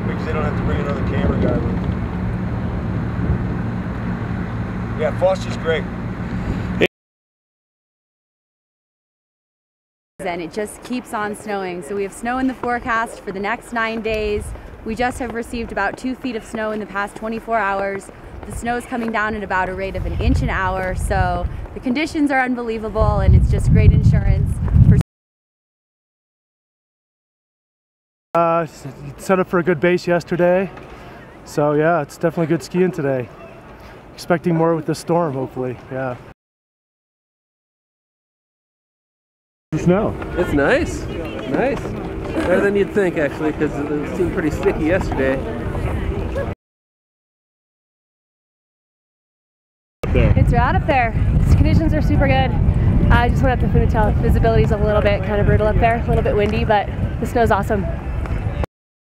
them because they don't have to bring another camera guy with them. Yeah, Foster's great. And it just keeps on snowing. So we have snow in the forecast for the next 9 days. We just have received about 2 feet of snow in the past 24 hours. The snow is coming down at about a rate of 1 inch an hour. So the conditions are unbelievable, and it's just great insurance for set up for a good base yesterday, so yeah, it's definitely good skiing today. Expecting more with this storm, hopefully. Yeah. Snow. It's nice. Nice. Better than you'd think, actually, because it seemed pretty sticky yesterday. It's right up there. The conditions are super good. I just went up to Funitel. Visibility's a little bit kind of brutal up there, a little bit windy, but the snow's awesome.